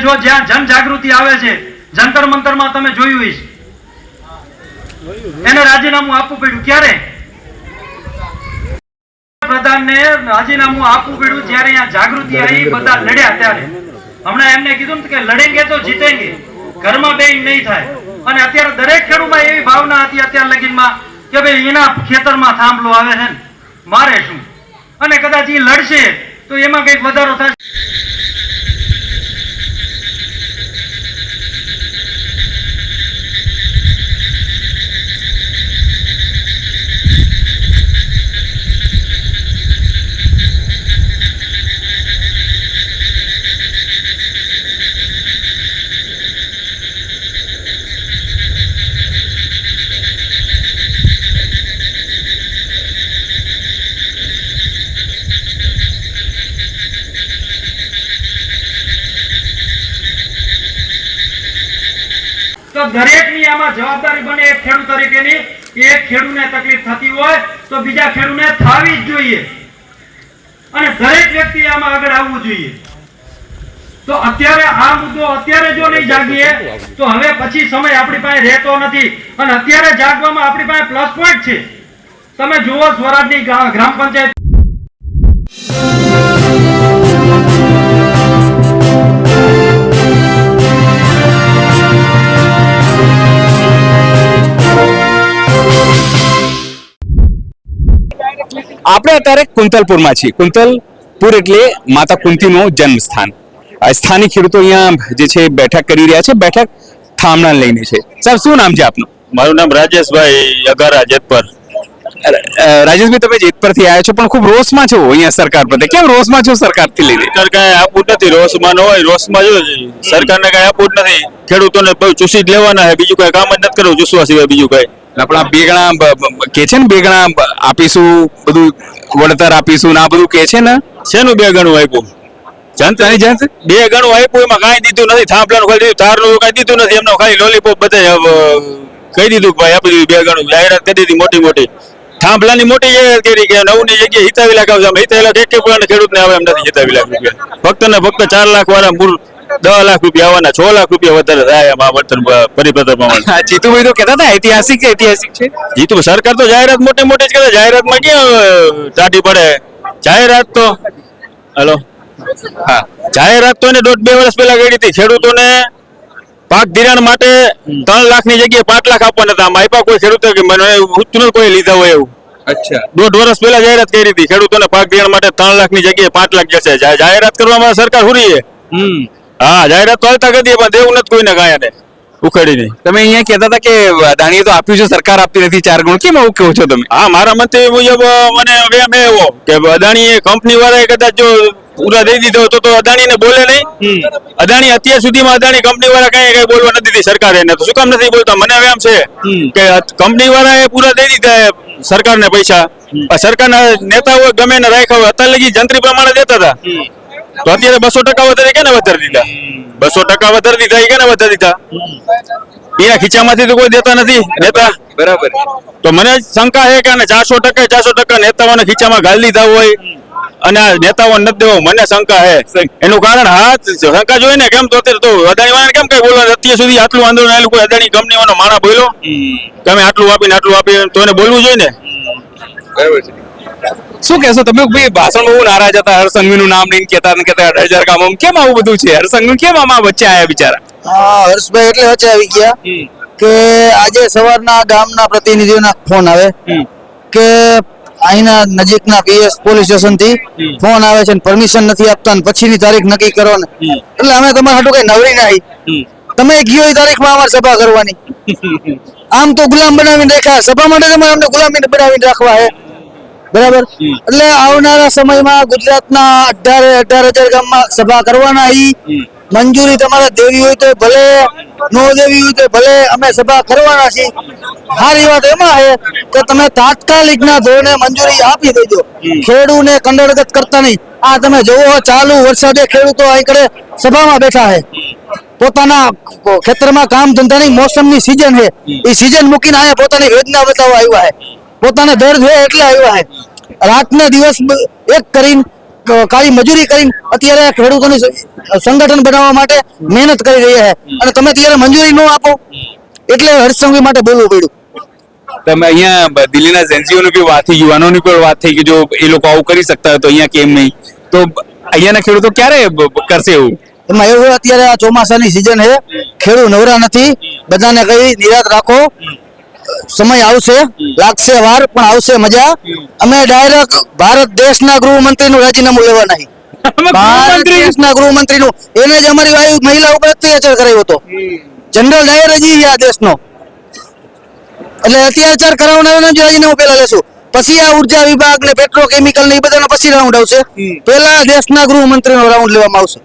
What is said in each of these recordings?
જો જ્યાં જન જાગૃતિ આવે છે, જંતર મંતરમાં તમે જોયું હશે, એને રાજીનામું આપવું પડ્યું. ક્યારે પ્રધાનને રાજીનામું આપવું પડ્યું? જ્યારે અહીંયા જાગૃતિ આવી, બધા લડ્યા ત્યારે. હમણાં એમને કીધું ને કે લડેંગે તો જીતેંગે, ઘરમાં બે નહીં થાય. અને અત્યારે દરેક ખેડૂતમાં એવી ભાવના હતી અત્યાર લગીનમાં કે ભાઈ એના ખેતરમાં થાંભલો આવે છે ને મારે શું, અને કદાચ એ લડશે તો એમાં કઈક વધારો થશે. તો દરેકની આમાં જવાબદારી બને એક ખેડૂત તરીકેની. એક ખેડૂતને તકલીફ થતી હોય તો બીજા ખેડૂતને થવી જ જોઈએ, અને દરેક વ્યક્તિ આમાં આગળ આવવું જોઈએ. તો અત્યારે આ મુદ્દો અત્યારે જો નહીં જાગીએ તો હવે પછી સમય આપણી પાસે રહેતો નથી. અને અત્યારે જાગવામાં આપણી પાસે પ્લસ પોઈન્ટ છે. તમે જુઓ સ્વરાજની ગ્રામ પંચાયત આપણે અત્યારે કુંતલપુરમાં છીએ. કુંતલપુર એટલે માતા કુંતીનું જન્મ સ્થાન. સ્થાનિક ખેડૂતો અહીંયા જે છે બેઠક કરી રહ્યા છે, બેઠક થામણા લઈને છે. સાહેબ, શું નામ છે આપનું? મારું નામ રાજેશભાઈ અગારા, જેતપર. રાજેશભાઈ, તમે જેતપરથી આવ્યા છો પણ ખૂબ રોષમાં છો અહીંયા સરકાર પર. કેમ રોષમાં છો સરકારથી લઈને? સરકાર કઈ આપવું જ નથી. રોષમાં ન હોય, રોષમાં જો સરકારને કઈ આપવું જ નથી. ખેડૂતોને બહુ ચૂસી જ લેવાના છે, બીજું કઈ કામ જ નથી કરવું ચૂસવા સિવાય બીજું કઈ. આપણા બે ગણા કે છે ને, બે ગણા આપીશું, બધું વળતર આપીશું ને આ બધું કે છે ને. શેનું બે ગણું આપ્યું? જનતાની જન બે ગણું આપ્યું, એમાં કાંઈ દીધું નથી. થાંભલાનું ખાલી દીધું, તારનું કઈ દીધું નથી. એમને ખાલી લોલીપોપ બધે કહી દીધું ભાઈ આપી દીધું. બે ગણું જાહેરાત કરી દીધી મોટી મોટી. થાંભલાની મોટી જાહેરાત કરી કે 9ની જગ્યાએ 87 લાખ આવશે. 87 લાખ એક ખેડૂતને આવે એમ નથી. 87 લાખ રૂપિયા ફક્ત ને ફક્ત 4 લાખ વાળા મૂળ 10 લાખ રૂપિયા આવવાના, 6 લાખ રૂપિયા વધારે થાય એમ આ વર્તન પરિપત્ર પ્રમાણે. જીતુભાઈ તો કહેતા હતા ઐતિહાસિક છે. જીતુ સરકાર તો જાહેરાત મોટી મોટી જ કરે. જાહેરાતમાં ક્યાં ટાઢી પડે? જાહેરાત તો હેલો હા, જાહેરાત તો એને 1.5-2 વર્ષ પહેલા કરી હતી. ખેડૂતોને પાક ધિરાણ માટે 3 લાખની જગ્યાએ 5 લાખ આપવાના હતા. આમ આપ્યા કોઈ ખેડૂતો કે મને ઉચ્ચનું કોઈ લીધા હોય એવું? અચ્છા, 1.5 વર્ષ પહેલા જાહેરાત કરી હતી. ખેડૂતોને પાક ધિરાણ માટે 3 લાખની જગ્યાએ 5 લાખ જશે. જાહેરાત કરવામાં સરકાર હુરી છે. હા, જાહેરાત તો હાલતા કરી પણ દેવું નથી કોઈને કાંઈ ઉખેડી નહીં. તમે અહીંયા કહેતા હતા કે અદાણીએ તો આપ્યું છે, સરકાર આપતી નથી 4 ગણું. કેમ આવું કહો છો તમે? હા, મારા મંતવ્ય મુજબ મને વેમ એવો કે અદાણીએ કંપની વાળાએ કદાચ જો પૂરા દઈ દીધો તો અદાણીને બોલે નહીં. અદાણી અત્યાર સુધીમાં અદાણી કંપની વાળા કઈ બોલવા નથી દીધી સરકારે. એને તો શું કામ નથી બોલતા? મને વેમ છે કે કંપની વાળાએ પૂરા દઈ દીધા સરકારને પૈસા. સરકારના નેતાઓ ગમે ને રાખ્યા હોય. અત્યારે લગી જંત્રી પ્રમાણે દેતા હતા, તો અત્યારે 200% વધારે કેને વધારી દીધા? 200% વધારી દીધા, કેને વધારી દીધા? એના ખીચામાંથી તો કોઈ દેતા નથી નેતા. બરાબર. તો મને શંકા છે કે 400% નેતાઓને ખીચામાં ગાળી દીધા હોય અને આ નેતાઓ નથી દેવો. મને શંકા છે. એનું કારણ હા, શંકા જોઈ ને કેમ તો અત્યારે તો અદાણી વાળાને કેમ કઈ બોલવા? અત્યાર સુધી આટલું આંદોલન આવેલું, કોઈ અદાણી કંપની વાળો માણા બોલ્યો તમે આટલું આપીને તો એને બોલવું જોઈએ ને. બરાબર છે. શું કહેશો તમે? ભાઈ ભાષણ બહુ નારાજ હતા, હર્ષસંઘવીનું નામ લઈને કહેતા 18,000 કામ. કેમ આવું બધું છે? હર્ષસંઘવી કેમ આમાં વચ્ચે આવ્યા બિચારા? હા, હર્ષભાઈ એટલે વચ્ચે આવી ગયા કે આજે સવારના ગામના પ્રતિનિધિઓના ફોન આવે કે અહીંના નજીકના પીએસ પોલીસ સ્ટેશન થી ફોન આવે છે, પરમિશન નથી આપતા, પછીની તારીખ નક્કી કરો ને. એટલે અમે તમારા હાટું કઈ નવરી ના આવી. તમે ગયો એ તારીખમાં અમારે સભા કરવાની. આમ તો ગુલામ બનાવીને રાખ્યા, સભા માટે તમારે અમને ગુલામી બનાવીને રાખવા હે. બરાબર. એટલે આવનારા સમયમાં ગુજરાતના 18,000 ગામમાં સભા કરવાના. મંજૂરી તમારે દેવી હોય તો ભલે, નો દેવી હોય તો ભલે, અમે સભા કરવાના છીએ. સારી વાત એમાં છે કે તમે તાત્કાલિકના ધોરણે મંજૂરી આપી દેજો. ખેડૂને કંડરગત કરતા નહીં. આ તમે જોવો ચાલુ વરસાદે ખેડૂતો અહીં કરે સભામાં બેઠા છે. પોતાના ખેતરમાં કામ ધંધાની મોસમની સીઝન છે, એ સીઝન મૂકીને આયા પોતાની વેદના બતાવવા આવ્યા છે. પોતાને દર્દ છે એટલે આવ્યા છે. રાતને દિવસ એક કરીને કાળી મજૂરી કરીને અત્યારે ખેડૂતોની સંગઠન બનાવવા માટે મહેનત કરી રહ્યા છે અને તમે ત્યારે મંજૂરી ન આપો એટલે હર્ષસંઘવી માટે બોલવું પડ્યું. તમે અહીંયા દિલ્હીના એનજીઓની બી વાત થઈ, યુવાનોની પણ વાત થઈ કે જો એ લોકો આવું કરી શકતા હોય તો અહીંયા કેમ નહીં, તો અહીંયાના ખેડૂતો ક્યારે કરશે એવું? એમાં એવું હોય, અત્યારે આ ચોમાસાની સિઝન છે, ખેડૂત નવરા નથી, બધાને કઈ નિરાત રાખો, સમય આવશે, લાગશે વાર પણ આવશે મજા. અમે ડાયરેક્ટ ભારત દેશના ગૃહમંત્રીનું રાજીનામું લેવા નહીં, ભારત દેશના ગૃહમંત્રીનું, એને જ અમારી વાયુ મહિલા ઉપર અત્યાચાર કરાયો હતો, જનરલ ડાયર જ આ દેશનો, એટલે અત્યાચાર કરાવનારાને જ રાજીનામું પહેલા લેશું, પછી આ ઉર્જા વિભાગ ને પેટ્રોકેમિકલ ને એ બધાનો પછી રાઉન્ડ આવશે, પહેલા દેશના ગૃહમંત્રીનો રાઉન્ડ લેવામાં આવશે.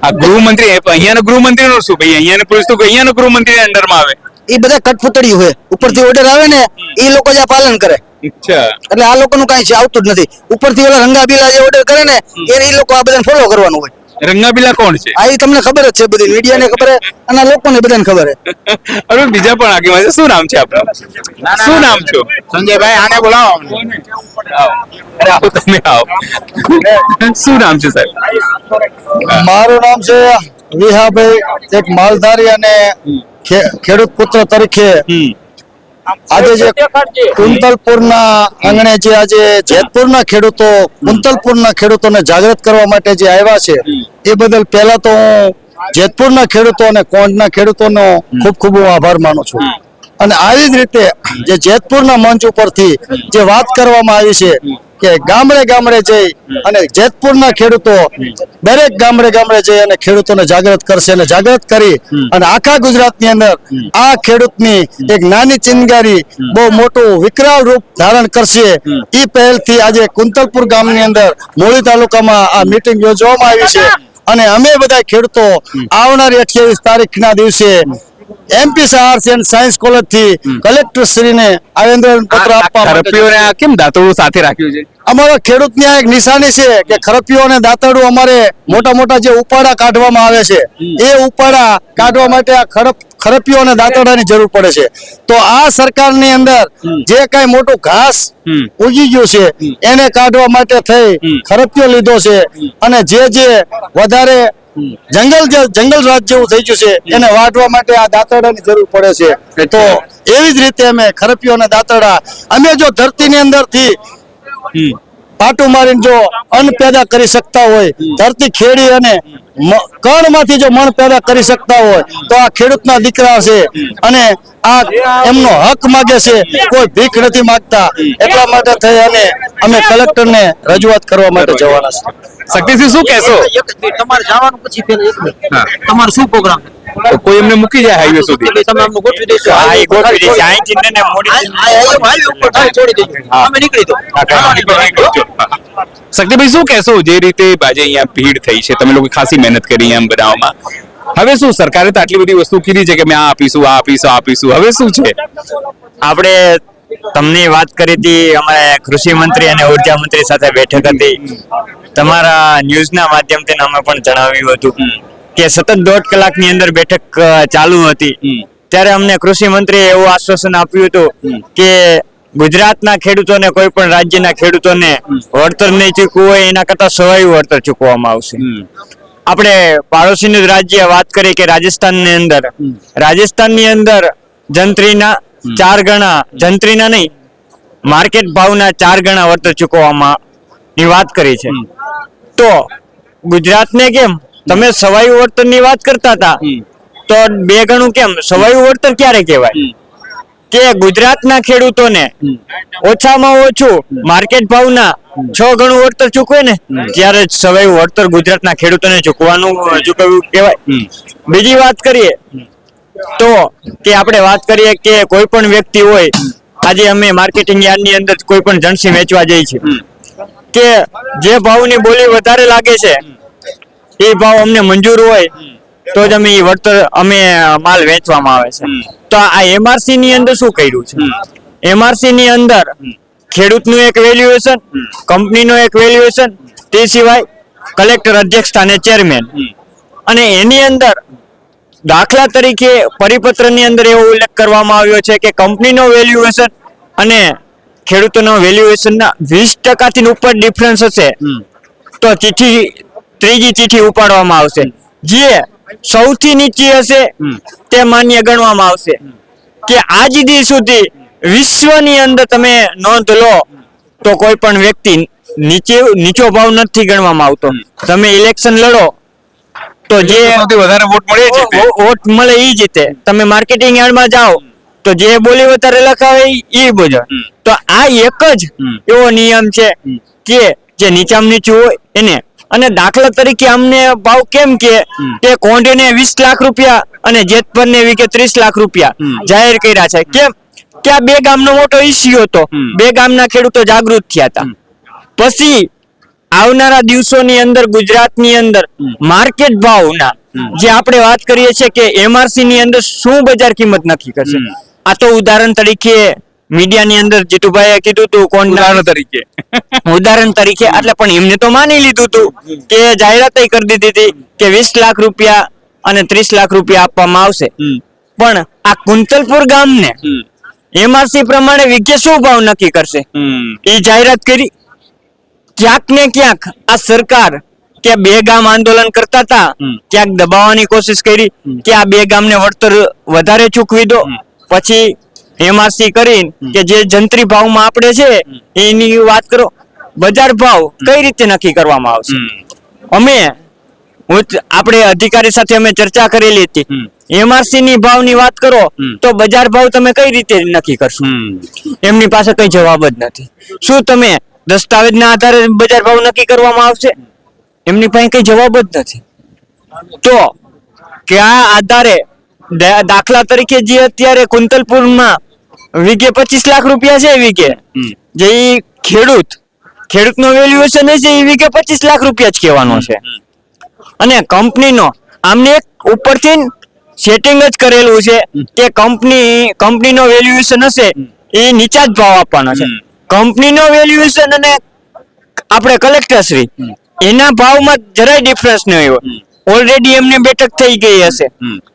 આ ગૃહમંત્રી અહીંયાના ગૃહમંત્રીનું શું ભાઈ? અહીંયાને પૂછતું કે અહીંયાના ગૃહમંત્રી અંડરમાં આવે? એ બધા કઠપૂતળી હોય, ઉપરથી ઓર્ડર આવે ને એ લોકો જ આ પાલન કરે, અચ્છા, એટલે આ લોકોનું કઈ આવતું જ નથી. ઉપરથી ઓલા રંગાબીલા જે ઓર્ડર કરે ને એ લોકો આ બધાને ફોલો કરવાનું હોય. રંગાબીલા કોણ છે? આ ઈ તમને ખબર જ છે, બધી મીડિયાને ખબર છે અને આ લોકોને બધાને ખબર છે. અરે બીજા પણ આગેવાન છે, શું નામ છે આપનું? શું નામ છો? સંજયભાઈ આને બોલાવો. અરે આવો, તમે આવો. શું નામ છે સાહેબ? મારું નામ છે વિહાભાઈ, એક માલધારી અને ખેડૂત પુત્ર તરીકે આજે જે કુંતલપુરના આંગણે જે આજે જેતપુરના ખેડૂતો કુંતલપુરના ખેડૂતોને જાગૃત કરવા માટે જે આવ્યા છે એ બદલ પહેલા તો હું જેતપુરના ખેડૂતો અને કોંઢના ખેડૂતોનો ખૂબ ખૂબ હું આભાર માનું છું. અને આવી જ રીતે જે જેતપુરના મંચ ઉપરથી જે વાત કરવામાં આવી છે કે ગામડે ગામડે જઈ અને જેતપુરના ખેડૂતો દરેક ગામડે ગામડે જઈ અને ખેડૂતોને જાગૃત કરશે અને જાગૃત કરી અને આખા ગુજરાતની અંદર આ ખેડૂતની એક નાની ચિનગારી બહુ મોટું વિકરાળ રૂપ ધારણ કરશે. એ પહેલથી આજે કુંતલપુર ગામની અંદર મૂળી તાલુકામાં આ મીટિંગ યોજવામાં આવી છે અને અમે બધા ખેડૂતો આવનારી 28 તારીખના દિવસે MP arts and science college થી કલેક્ટર શ્રીને આવેદન પત્ર આપવા માટે ખરપીઓને આ કેમ દાંતરડું સાથે રાખ્યું છે? અમારા ખેડૂતની આ એક નિશાની છે કે ખરપીઓ અને દાંતરડું અમારે મોટા મોટા જે ઉપાડા કાઢવામાં આવે છે એ ઉપાડા કાઢવા માટે આ ખરપીઓ અને દાંતરડાની જરૂર પડે છે. તો આ સરકારની અંદર જે કઈ મોટું ઘાસ ઉગી ગયું છે એને કાઢવા માટે થઈ ખરપીઓ લીધો છે અને જે વધારે જંગલ રાજ જેવું થઈ ગયું છે એને વાઢવા માટે આ દાંતરડાની જરૂર પડે છે. તો એવી જ રીતે અમે ખરપીઓ અને દાંતરડા અમે જો ધરતીની અંદરથી પાટું મારીને જો અન્ન પેદા કરી શકતા હોય, ધરતી ખેડી અને કણમાંથી જો મણ પેદા કરી શકતા હોય તો આ ખેડૂતના દીકરા છે અને આ એમનો હક માગે છે, કોઈ ભીખ નથી માંગતા. એટલા માટે થઈ અને અમે કલેક્ટરને રજૂઆત કરવા માટે જવાના છે. શક્તિસિંહ શું કહેશો? તમારે જવાનું પછી તમારો શું પ્રોગ્રામ? તો કોઈ એમને મૂકી જાય હાઈવે સુધી? તમે અમને ગોઠવી દેશો. હા, એ ગોઠવી દે. અહીંથી ને મોડી છોડી દેજો, અમે નીકળી દો. શક્તિભાઈ શું કહેશો? જે રીતે આજે અહીંયા ભીડ થઈ છે, તમે લોકો ખાસી મહેનત કરી એમ બનાવવામાં, હવે શું સરકારે તો આટલી બધી વસ્તુ કીધી છે કે અમે આ આપીશું, આ આપીશું, આ આપીશું, હવે શું છે? આપણે તમને વાત કરી હતી, અમારે કૃષિ મંત્રી અને ઉર્જા મંત્રી સાથે બેઠક હતી. તમારા ન્યૂઝના માધ્યમથી અમે પણ જણાવ્યું હતું કે સતત 1.5 કલાકની અંદર બેઠક ચાલુ હતી. ત્યારે અમને કૃષિ મંત્રીએ એવું આશ્વાસન આપ્યું હતું કે ગુજરાતના ખેડૂતોને, કોઈ પણ રાજ્યના ખેડૂતોને વળતર નહીં ચૂકવું હોય એના કરતા સવાયું વળતર ચૂકવવામાં આવશે. આપણે પાડોશીનું રાજ્ય વાત કરીએ કે રાજસ્થાનની અંદર જંત્રીના 4 ગણા, જંત્રીના નહીં માર્કેટ ભાવના 4 ગણા વળતર ચૂકવવામાં ની વાત કરી છે. તો ગુજરાતને કેમ તમે સવાયું વળતરની વાત કરતા હતા, તો 2 ગણું કેમ? સવાયું વળતર ક્યારે કહેવાય? કે ગુજરાતના ખેડૂતોને ઓછામાં ઓછું માર્કેટ ભાવના 6 ગણું વળતર ચૂકવે ને ત્યારે જ સવાયું વળતર ગુજરાતના ખેડૂતોને ચૂકવવું કહેવાય. બીજી વાત કરીએ તો કે આપણે વાત કરીએ કે કોઈ પણ વ્યક્તિ હોય, આજે અમે માર્કેટિંગ યાર્ડની અંદર કોઈ પણ જણસી વેચવા જઈએ છીએ કે જે ભાવની બોલી વધારે લાગે છે એ ભાવ અમને મંજૂર હોય તો જ અમે વળતર માલ વેચવામાં આવે છે. તો આ એમઆરસી ની અંદર શું કર્યું છે? એમઆરસી ની અંદર ખેડૂતનું એક વેલ્યુએશન, કંપનીનું એક વેલ્યુએશન, તે સિવાય કલેક્ટર અધ્યક્ષ અને ચેરમેન, અને એની અંદર દાખલા તરીકે પરિપત્રની અંદર એવો ઉલ્લેખ કરવામાં આવ્યો છે કે કંપનીનો વેલ્યુએશન અને ખેડૂતોનો વેલ્યુએશનના 20% થી ઉપર ડિફરન્સ હશે તો ત્રીજી ચિઠ્ઠી ઉપાડવામાં આવશે. જે સૌથી નીચી હશે તે માન્ય ગણવામાં આવશે. કે આજ દી સુધી વિશ્વની અંદર તમે નોંધ લો તો કોઈ પણ વ્યક્તિ નીચો ભાવ નથી ગણવામાં આવતો. તમે ઇલેક્શન લડો તો જે સૌથી વધારે વોટ મળે છે તે. વોટ મળે એ જીતે. તમે માર્કેટિંગ યાર્ડમાં જાઓ તો જે બોલી વધારે લખાવે એ બોલો. તો આ એક જ એવો નિયમ છે કે જે નીચામાં નીચું હોય એને. અને દાખલા તરીકે અમને ભાવ કેમ કે કોંઢેને 20 લાખ રૂપિયા અને જેતપરને વીઘે 30 લાખ રૂપિયા જાહેર કર્યા છે. કેમ કે આ બે ગામનો મોટો ઇસ્યુ હતો. બે ગામના ખેડૂતો જાગૃત થયા હતા. પછી આવનારા દિવસોની અંદર ગુજરાતની અંદર માર્કેટ ભાવના જે આપણે વાત કરીએ છીએ કે એમઆરસી ની અંદર શું બજાર કિંમત નક્કી કરશે. આ તો ઉદાહરણ તરીકે મીડિયાની અંદર જીતુભાઈએ કીધું હતું ઉદાહરણ તરીકે એટલે પણ એમને તો માની લીધું હતું કે જાહેરાત કરી દીધી હતી કે 20 લાખ રૂપિયા અને 30 લાખ રૂપિયા આપવામાં આવશે. પણ આ કુંતલપુર ગામને એમઆરસી પ્રમાણે વીઘે શું ભાવ નક્કી કરશે એ જાહેરાત કરી. ક્યાંક ને ક્યાંક આ સરકાર કે બે ગામ આંદોલન કરતા હતા ક્યાંક દબાવવાની કોશિશ કરી કે આ બે ગામને વળતર વધારે ચૂકવી દો. પછી એમઆરસી કરીને કે જે જંત્રી ભાવમાં આપણે છે એની વાત કરો. બજાર ભાવ કઈ રીતે નક્કી કરવામાં આવશે? આપણે અધિકારી સાથે અમે ચર્ચા કરેલી હતી. એમઆરસી ની ભાવની વાત કરો તો બજાર ભાવ તમે કઈ રીતે નક્કી કરશો? એમની પાસે કઈ જવાબ જ નથી. શું તમે દસ્તાવેજના આધારે બજાર ભાવ નક્કી કરવામાં આવશે? એમની પાસે કઈ જવાબ જ નથી. તો કે આ આધારે દાખલા તરીકે જે અત્યારે કુંતલપુરમાં વીઘે 25 લાખ રૂપિયા છે વીઘે જે ખેડૂતનો વેલ્યુએશન છે એ વીઘે 25 લાખ રૂપિયા જ કહેવાનો છે. અને કંપનીનો આમને એક ઉપરથી સેટિંગ જ કરેલું છે કે કંપનીનો વેલ્યુએશન હશે એ નીચા જ ભાવ આપવાનો છે. કંપનીનો વેલ્યુએશન અને આપણે કલેક્ટરશ્રી એના ભાવમાં જરાય ડિફરન્સ નહીં હોય. ઓલરેડી એમને બેઠક થઈ ગઈ હશે.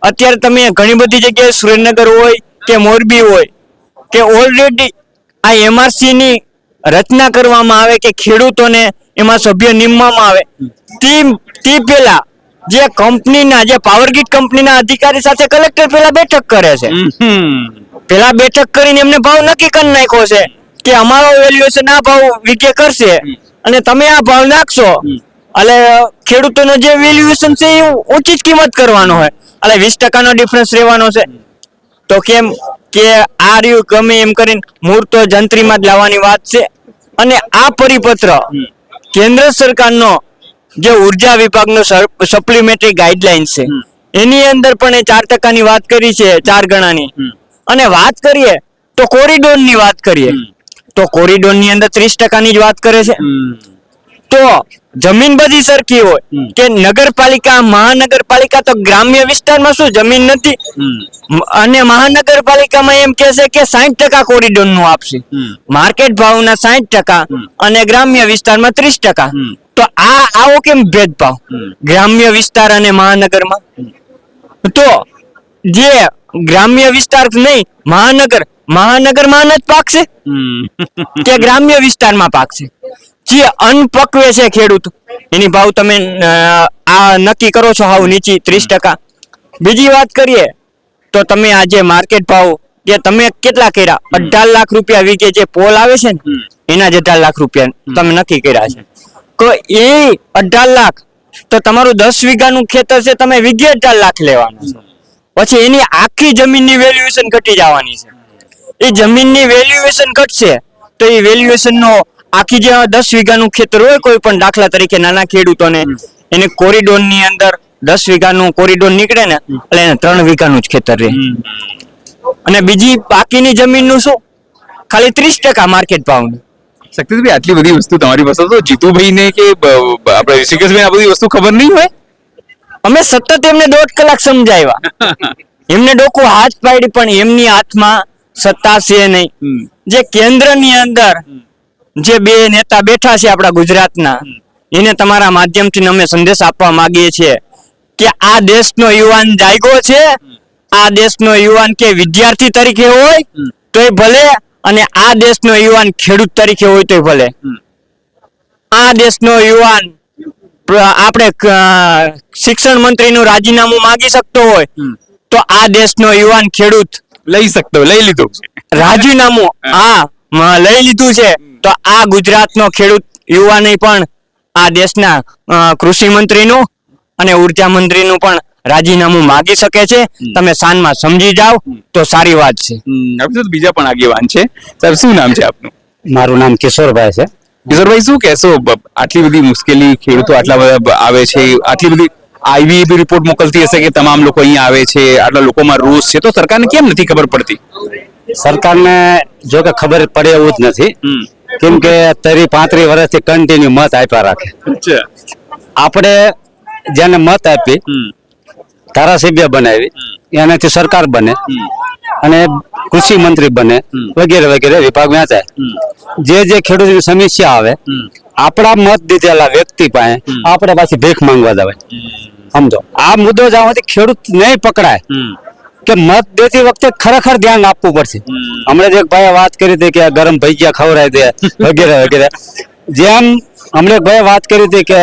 અત્યારે તમે ઘણી બધી જગ્યાએ સુરેન્દ્રનગર હોય કે મોરબી હોય કે ઓલરેડી આ એમઆરસી ની રચના કરવામાં આવે કે ખેડૂતોને એમાં સભ્ય નિમવામાં આવે તે પહેલા જે કંપનીના જે પાવરગ્રીડ કંપનીના અધિકારી સાથે કલેક્ટર પહેલા બેઠક કરે છે. પહેલા બેઠક કરીને એમને ભાવ નક્કી કરી નાખ્યો છે કે અમારો વેલ્યુએશન આ ભાવ વીઘે કરશે અને તમે આ ભાવ નાખશો એટલે ખેડૂતોનો જે વેલ્યુએશન છે એ ઊંચી જ કિંમત કરવાનો હોય એટલે 20% નો ડિફરન્સ રહેવાનો છે. તો કેમ કે આ રહ્યું ગમે એમ કરીને મૂર્તો જંત્રીમાં જ લાવવાની વાત છે. અને આ પરિપત્ર કેન્દ્ર સરકારનો જે ઉર્જા વિભાગનો સપ્લિમેટરી ગાઈડલાઈન છે એની અંદર પણ એ 4% ની વાત કરી છે, 4 ગણાની. અને વાત કરીએ તો કોરિડોરની વાત કરીએ તો કોરિડોરની અંદર 30% ની જ વાત કરે છે. તો જમીન બધી સરખી હોય કે નગરપાલિકા મહાનગરપાલિકા તો ગ્રામ્ય વિસ્તારમાં શું જમીન નથી અને મહાનગરપાલિકામાં એમ કહે છે કે 60% કોરિડોર નું આપશે. માર્કેટ ભાવના 60% અને ગ્રામ્ય વિસ્તારમાં 30%. તો આવો કેમ ભેદભાવ ગ્રામ્ય વિસ્તાર અને મહાનગરમાં? તો જે ગ્રામ્ય વિસ્તાર નહીં મહાનગરમાં અનાજ પાકશે કે ગ્રામ્ય વિસ્તારમાં પાકશે? જે અનપક્વે છે ખેડૂત એની ભાવ તમે આ નક્કી કરો છો હાવ નીચી 30%. બીજી વાત કરીએ તો તમે આજે માર્કેટ ભાવ જે તમે કેટલા કર્યા 18 લાખ રૂપિયા વીઘે જે પોલ આવે છે ને એના જ 18 લાખ રૂપિયા તમે નક્કી કર્યા છે. તો એ 18 લાખ તો તમારું 10 વીઘાનું ખેતર છે તમે વીઘે 18 લાખ લેવાનું છે. પછી એની આખી જમીનની વેલ્યુએશન ઘટી જવાની છે. એ જમીનની વેલ્યુએશન ઘટશે તો એ વેલ્યુએશન નો આખી જે 10 વીઘાનું ખેતર હોય કોઈ પણ દાખલા તરીકે નાના ખેડૂતોને એને કોરિડોર ની અંદર 10 વીઘાનું કોરિડોર નીકળે ને એટલે એને 3 વીઘાનું જ ખેતર રહે. અને બીજી બાકીની જમીનનું શું ખાલી 30% માર્કેટ ભાવનું. શક્તિભાઈ આટલી બધી વસ્તુ તમારી પાસે તો જીતુભાઈ ને કે આપણે ઋષિકેશભાઈ આ બધી વસ્તુ ખબર નહીં હોય? અમે સતત એમને 1.5 કલાક સમજાવ્યા. એમને ડોકું હાથ પાડી પણ એમની હાથમાં સત્તા છે નહીં. જે કેન્દ્રની અંદર જે બે નેતા બેઠા છે આપણા ગુજરાતના એને તમારા માધ્યમથી અમે સંદેશ આપવા માંગીએ છીએ કે આ દેશનો યુવાન જાગ્યો છે. આ દેશનો યુવાન કે વિદ્યાર્થી તરીકે હોય તો ભલે અને આ દેશનો યુવાન ખેડૂત તરીકે હોય તો ભલે, આ દેશનો યુવાન આપણે શિક્ષણ મંત્રીનું રાજીનામું માંગી શકતો હોય તો આ દેશનો યુવાન ખેડૂત લઈ શકતો, લઈ લીધું છે. રાજીનામું લઈ લીધું છે. તો આ ગુજરાતનો ખેડૂત યુવાને પણ આ દેશના કૃષિ મંત્રીનું અને ઉર્જા મંત્રીનું પણ રાજીનામું માંગી શકે છે. તમે સાંજમાં સમજી જાઓ તો સારી વાત છે. આપણી સાથે બીજા પણ આગેવાન છે. સાહેબ, શું નામ છે આપનું? મારું નામ કિશોરભાઈ છે. કિશોરભાઈ, શું કહેશો? આટલી બધી મુશ્કેલી, ખેડૂતો આટલા બધા આવે છે, આટલી બધી આવી બી રિપોર્ટ મોકલતી હશે કે તમામ લોકો અહીંયા આવે છે, આટલા લોકોમાં રોષ છે, તો સરકારને કેમ નથી ખબર પડતી? સરકારને જો કે ખબર પડે એવું જ નથી, કેમ કે 35 વર્ષથી કન્ટિન્યુ મત આપ્યા રાખે. આપણે જેને મત આપી, ધારાસભ્ય બનાવી, એનાથી સરકાર બને અને કૃષિ મંત્રી બને વગેરે વગેરે વિભાગ વહેંચાય. જે ખેડૂતની સમસ્યા આવે, આપણા મત દીધેલા વ્યક્તિ પાસે આપણે પાછી ભીખ માંગવા જવાય. સમજો, આ મુદ્દો જ્યાં સુધી ખેડૂત નહીં પકડાય કે મત દેતી વખતે ખરેખર ધ્યાન આપવું પડશે. હમણાં જે એક ભાઈએ વાત કરી હતી કે ગરમ ભજીયા ખવડાવી દે વગેરે વગેરે, જેમ હમણાં એક ભાઈએ વાત કરી હતી કે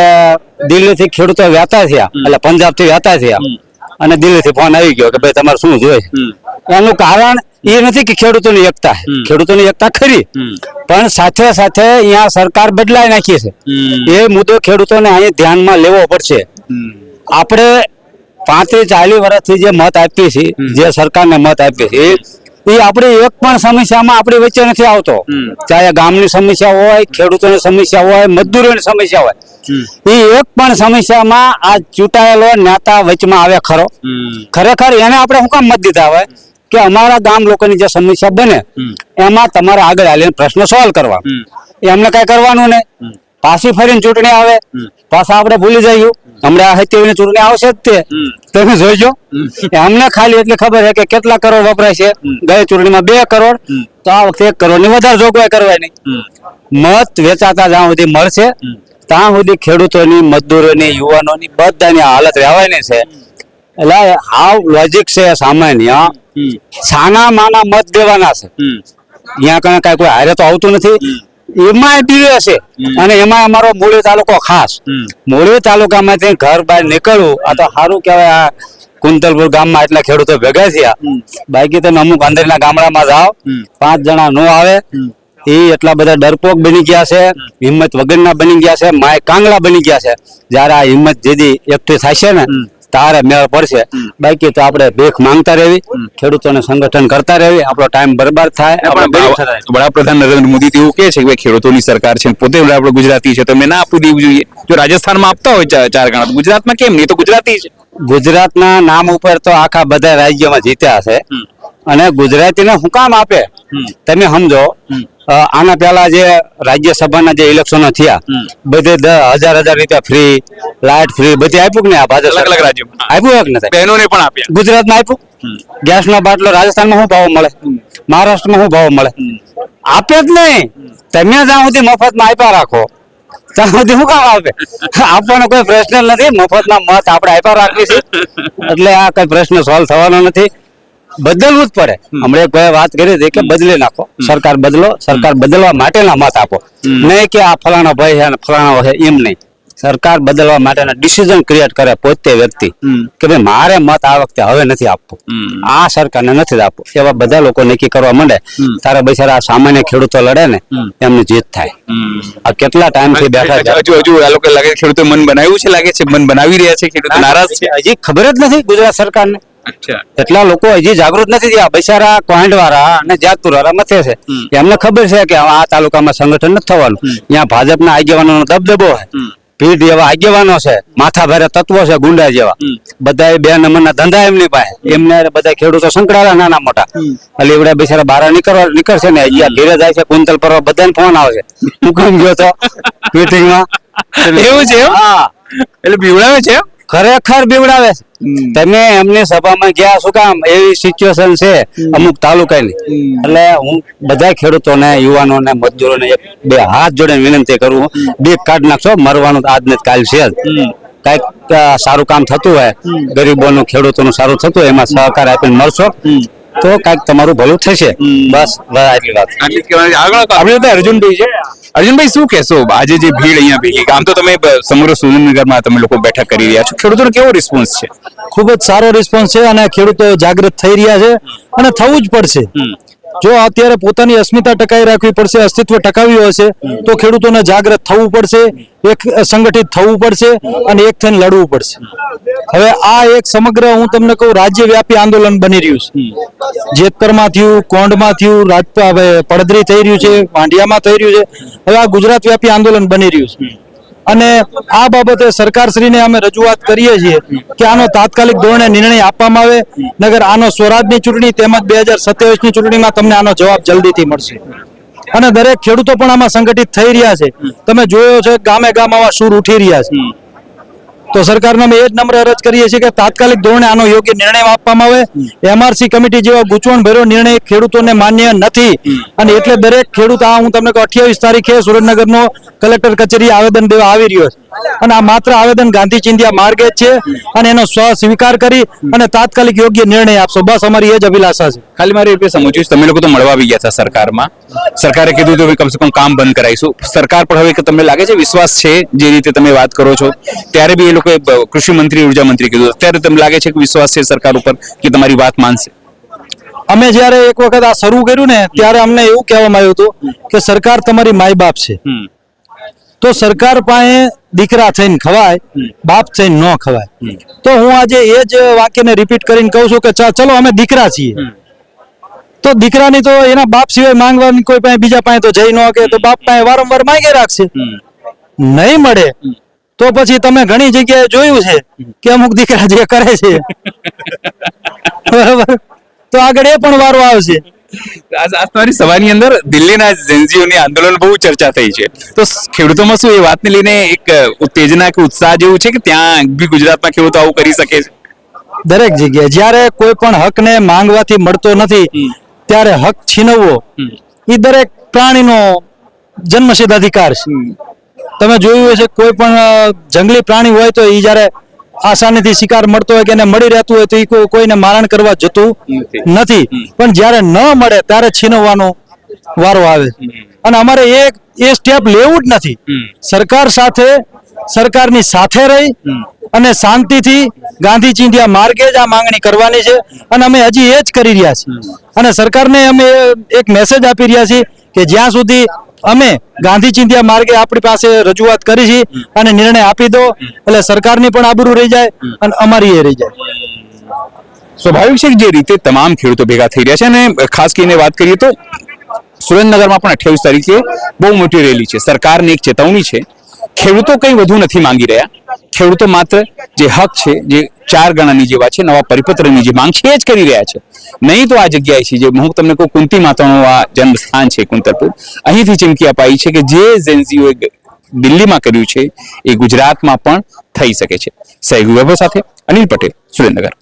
દિલ્હીથી ખેડૂતો વ્યાતા થયા, એટલે પંજાબથી વ્યાતા થયા અને દિલ્હીથી ફોન આવી ગયો કે ભાઈ તમારે શું જોઈએ. એનું કારણ એ નથી કે ખેડૂતોની એકતા, ખેડૂતોની એકતા ખરી, પણ સાથે સાથે અહીંયા સરકાર બદલાઈ નાખી છે. એ મુદ્દો ખેડૂતોને અહીં ધ્યાનમાં લેવો પડશે. આપણે 35-40 વર્ષથી જે મત આપીએ છીએ, જે સરકારને મત આપીએ છીએ, એ આપણી એક પણ સમસ્યામાં આપણી વચ્ચે નથી આવતો. ચાહે ગામની સમસ્યા હોય, ખેડૂતોની સમસ્યા હોય, મજદૂરોની સમસ્યા હોય, એ એક પણ સમસ્યામાં આ ચૂંટાયેલો નેતા વચમાં આવે ખરો? ખરેખર એને આપણે શું કામ મત દીધા હોય કે અમારા ગામ લોકોની જે સમસ્યા બને એમાં તમારે આગળ આવીને પ્રશ્ન સોલ્વ કરવા. એમને કઈ કરવાનું નહીં. પાછી ફરીને ચૂંટણી આવે, પાછા આપણે ભૂલી જઈએ. હમણાં 27 ની ચૂંટણી આવશે જ તે, તમે જોઈજો. અમને ખાલી એટલી ખબર છે કે કેટલા કરોડ વપરાય છે. ગઈ ચૂંટણીમાં 2 કરોડ, તો આ વખતે 1 કરોડ ની વધારે જોગવાઈ કરવાની. મત વેચાતા જ્યાં સુધી મળશે ત્યાં સુધી ખેડૂતોની, મજદૂરોની, યુવાનોની બધાની હાલત રહેવાની છે. એટલે હાવ લોજિક છે સામાન્ય. સાના માના મત દેવાના છે. અહીંયા કઈ કોઈ હારે તો આવતું નથી. એમાં પીવે છે અને એમાં અમારો મૂળી તાલુકો ખાસ. મૂળી તાલુકામાંથી ઘર બહાર નીકળવું આ તો સારું કહેવાય. આ કુંતલપુર ગામમાં એટલા ખેડૂતો ભેગા થયા. બાકી તમે અમુક અંદરના ગામડામાં જાઓ, 5 જણા નો આવે, એ એટલા બધા ડરપોક બની ગયા છે, હિંમત વગરના બની ગયા છે, માય કાંગડા બની ગયા છે. જયારે આ હિંમત જેદી એકઠી થશે ને તારે મેળ પડશે. બાકી તો આપણે ભીખ માંગતા રહેવી, ખેડૂતોને સંગઠન કરતા રહેવી, આપણો ટાઈમ બરબાદ થાય. વડાપ્રધાન નરેન્દ્ર મોદી એવું કહે છે કે ખેડૂતોની સરકાર છે, પોતે આપણે ગુજરાતી છે, તો મેં ના આપવું દેવું જોઈએ. જો રાજસ્થાનમાં આપતા હોય 4 ગણા, તો ગુજરાતમાં કેમ નહીં? તો ગુજરાતી છે. ગુજરાતના નામ ઉપર તો આખા બધા રાજ્યોમાં જીત્યા છે અને ગુજરાતીને શું કામ આપે? તમે સમજો, આના પહેલા જે રાજ્યસભાના જે ઇલેક્શનો થયા, બધે 1000 રૂપિયા ફ્રી, લાઇટ ફ્રી બધી આપ્યું કે નહીં? આ ભાજપ અલગ અલગ રાજ્યોમાં આપ્યું કે નથી? બહેનોને પણ આપ્યા. ગુજરાતમાં આપ્યું. ગેસનો બાટલો રાજસ્થાનમાં શું ભાવ મળે? મહારાષ્ટ્રમાં શું ભાવ મળે? આપે જ નહીં. તમે જ્યાં સુધી મફતમાં આપ્યા રાખો ત્યાં સુધી શું કામ આપે? આપવાનો કોઈ પ્રશ્ન નથી. મફતના મત આપણે આપ્યા રાખવી છે, એટલે આ કઈ પ્રશ્ન સોલ્વ થવાનો નથી. બદલવું જ પડે. હમણાં એક ભાઈ વાત કરી હતી કે બદલી નાખો, સરકાર બદલો, સરકાર બદલવા માટેના મત આપો, નહીં કે આ ફલાણો ભાઈ છે અને ફલાણો છે એમ નહીં. સરકાર બદલવા માટેના ડિસિઝન ક્રિએટ કરે પોતે વ્યક્તિ કે ભાઈ મારે મત આ વખતે હવે નથી આપવું, આ સરકારને નથી આપવું. એવા બધા લોકો નક્કી કરવા માંડે તારે બિચારા સામાન્ય ખેડૂતો લડે ને એમની જીત થાય. આ કેટલા ટાઈમથી બેઠા છે. હજુ આ લોકો લાગે ખેડૂતો મન બનાવ્યું છે, લાગે છે મન બનાવી રહ્યા છે, ખેડૂતો નારાજ છે. હજી ખબર જ નથી ગુજરાત સરકારને. એટલા લોકો હજી જાગૃત નથી થયા. બિચારા કોઈન્ટ વાળા અને જાતપુર વાળા મથે છે. એમને ખબર છે કે આ તાલુકામાં સંગઠન નથી થવાનું. ત્યાં ભાજપના આગેવાનોનો દબદબો છે, પીઢ એવા આગેવાનો છે, માથા ભારે તત્વો છે, ગુંડા જેવા. બધા 2 નંબરના ધંધા એમની પાસે. એમને બધા ખેડૂતો સંકળાયેલા નાના મોટા. એટલે એવડા બિચારા બહાર નીકળશે ને અહીંયા ઘેરે જાય છે. કુંતલ પર બધાને ફોન આવે છે, હું કેમ ગયો તો મીટિંગમાં. એવું છે? હા, એટલે બીવડાવે છે. ખરેખર બીવડાવે છે. તમે એમની સભામાં ગયા શું કામ? એવી સિચ્યુએશન છે અમુક તાલુકાની. એટલે હું બધા ખેડૂતોને, યુવાનોને, મજદૂરોને 2 હાથ જોડીને વિનંતી કરું, બીક કાઢી નાખશો. મરવાનું આજ ને કાલ છે જ. કઈક સારું કામ થતું હોય, ગરીબોનું, ખેડૂતોનું સારું થતું હોય, એમાં સહકાર આપીને મળશો. તો કાંઈક તમારું ભલું થશે. બસ આટલી વાત. આપણે અર્જુનભાઈ છે. અર્જુનભાઈ શું કહેશો આજે જે ભીડ અહીંયા ભેગી આમ તો તમે સમગ્ર સુરેન્દ્રનગરમાં તમે લોકો બેઠક કરી રહ્યા છો ખેડૂતોનો કેવો રિસ્પોન્સ છે? ખૂબ જ સારો રિસ્પોન્સ છે અને ખેડૂતો જાગૃત થઈ રહ્યા છે અને થવું જ પડશે. જો અત્યારે પોતાની અસ્મિતા ટકાવી રાખવી પડશે, અસ્તિત્વ ટકાવ્યું હશે તો ખેડૂતોને જાગૃત થવું પડશે, એક સંગઠિત થવું પડશે અને એક થઈને લડવું પડશે. હવે આ એક સમગ્ર હું તમને કહું રાજ્યવ્યાપી આંદોલન બની રહ્યું છે. જેતકરમાં થયું, કોંઢમાં થયું, હવે પડદરી થઈ રહ્યું છે, વાંઢિયામાં થઈ રહ્યું છે. હવે આ ગુજરાત વ્યાપી આંદોલન બની રહ્યું છે અને આ બાબતે સરકારશ્રીને અમે રજૂઆત કરીએ છીએ કે આનો તાત્કાલિક ધોરણે નિર્ણય આપવામાં આવે, નગર આનો સ્વરાજની ચૂંટણી તેમજ 2027 ની ચૂંટણીમાં તમને આનો જવાબ જલ્દીથી મળશે. અને દરેક ખેડૂતો પણ આમાં સંગઠિત થઈ રહ્યા છે. તમે જોયો છે ગામે ગામ આવા સૂર ઉઠી રહ્યા છે. તો સરકારને અમે એ જ નમ્ર અરજ કરીએ છીએ કે તાત્કાલિક ધોરણે આનો યોગ્ય નિર્ણય આપવામાં આવે. એમઆરસી કમિટી જેવા ગૂંચવણભર્યો નિર્ણય ખેડૂતોને માન્ય નથી અને એટલે દરેક ખેડૂત આ હું તમને કહું 28 તારીખે સુરેન્દ્રનગરનો કલેક્ટર કચેરી આવેદન દેવા આવી રહ્યો છે અને આ માત્ર આવેદન ગાંધી ચિંધ્યા માર્ગે જ છે અને એનો સ્વીકાર કરી અને તાત્કાલિક યોગ્ય નિર્ણય આપશો. બસ અમારી એ જ અભિલાષા છે. ખાલી મારે એ સમજવું છે તમે લોકો તો મળવા આવી ગયા હતા સરકારમાં, સરકારે કીધું તો કમસે કમ કામ બંધ કરાવીશું. સરકાર પર હવે તમને લાગે છે વિશ્વાસ છે જે રીતે તમે વાત કરો છો? ત્યારે બી એ લોકો કૃષિ મંત્રી, ઉર્જા મંત્રી કીધું, ત્યારે તમને લાગે છે કે વિશ્વાસ છે સરકાર ઉપર કે તમારી વાત માનશે? અમે જ્યારે એક વખત આ શરૂ કર્યું ને ત્યારે અમને એવું કહેવામાં આવ્યું હતું કે સરકાર તમારી માય બાપ છે, તો સરકાર પાસે દીકરા થઈને ખવાય, બાપ થઈને ન ખવાય. તો હું આજે એ જ વાક્યને રિપીટ કરીને કહું છું કે ચલો અમે દીકરા છીએ, તો દીકરાની તો એના બાપ સિવાય માંગવાની કોઈ પાસે બીજા પાસે તો જઈ ન કે, તો બાપ પાસે વારંવાર માંગે રાખશે. નહીં મળે તો પછી તમે ઘણી જગ્યાએ જોયું છે કે અમુક દીકરા જે કરે છે બરાબર, તો આગળ એ પણ વારો આવશે. આજ તમારી સભાની અંદર દિલ્હીના જેન્ઝીઓની આંદોલન બહુ ચર્ચા થઈ છે, તો ખેડૂતોમાં શું એ વાતને લઈને એક ઉત્તેજના કે ઉત્સાહ જેવું છે કે ત્યાં બી ગુજરાતમાં ખેડૂતો આવું કરી શકે છે? દરેક જગ્યાએ જ્યારે કોઈ પણ હકને માંગવાથી મળતો નથી ત્યારે હક છીનવવો એ દરેક પ્રાણીનો જન્મસિદ્ધ અધિકાર છે. તમે જોયું હશે કોઈ પણ જંગલી પ્રાણી હોય તો એ જ્યારે આસાનીથી શિકાર મળતો હોય કે એને મળી રહેતું હોય તો એ કોઈને મારણ કરવા જતું નથી, પણ જ્યારે ન મળે ત્યારે છીનવવાનો વારો આવે. અને અમારે એ સ્ટેપ લેવું જ નથી. સરકાર સાથે, સરકારની સાથે રહી અને શાંતિથી ગાંધી ચિંધ્યા માર્ગે જ આ માંગણી કરવાની છે અને અમે હજી એ જ કરી રહ્યા છીએ. અને સરકારને અમે એક મેસેજ આપી રહ્યા છીએ કે જ્યાં સુધી અમે ગાંધી ચિંધ્યા માર્ગે આપણી પાસે રજૂઆત કરી છે અને નિર્ણય આપી દો એટલે સરકારની પણ આબરૂ રહી જાય અને અમારી એ રહી જાય. સ્વાભાવિક છે કે જે રીતે તમામ ખેડૂતો ભેગા થઈ રહ્યા છે અને ખાસ કરીને વાત કરીએ તો સુરેન્દ્રનગરમાં પણ 28 તારીખે બહુ મોટી રેલી છે. સરકારને એક ચેતવણી છે, ખેડૂતો કંઈ વધુ નથી માંગી રહ્યા. ખેડૂતો માત્ર જે હક છે, જે 4 ગણાની જે વાત છે, નવા પરિપત્રની જે માંગ છે એ જ કરી રહ્યા છે. નહીં તો આ જગ્યાએ છે જે હું તમને કહું કુંતી માતાનું આ જન્મ સ્થાન છે કુંતલપુર, અહીંથી ચીમકી અપાઈ છે કે જે જેન્ઝીઓએ દિલ્હીમાં કર્યું છે એ ગુજરાતમાં પણ થઈ શકે છે. સહયોગી વૈભવ સાથે અનિલ પટેલ, સુરેન્દ્રનગર.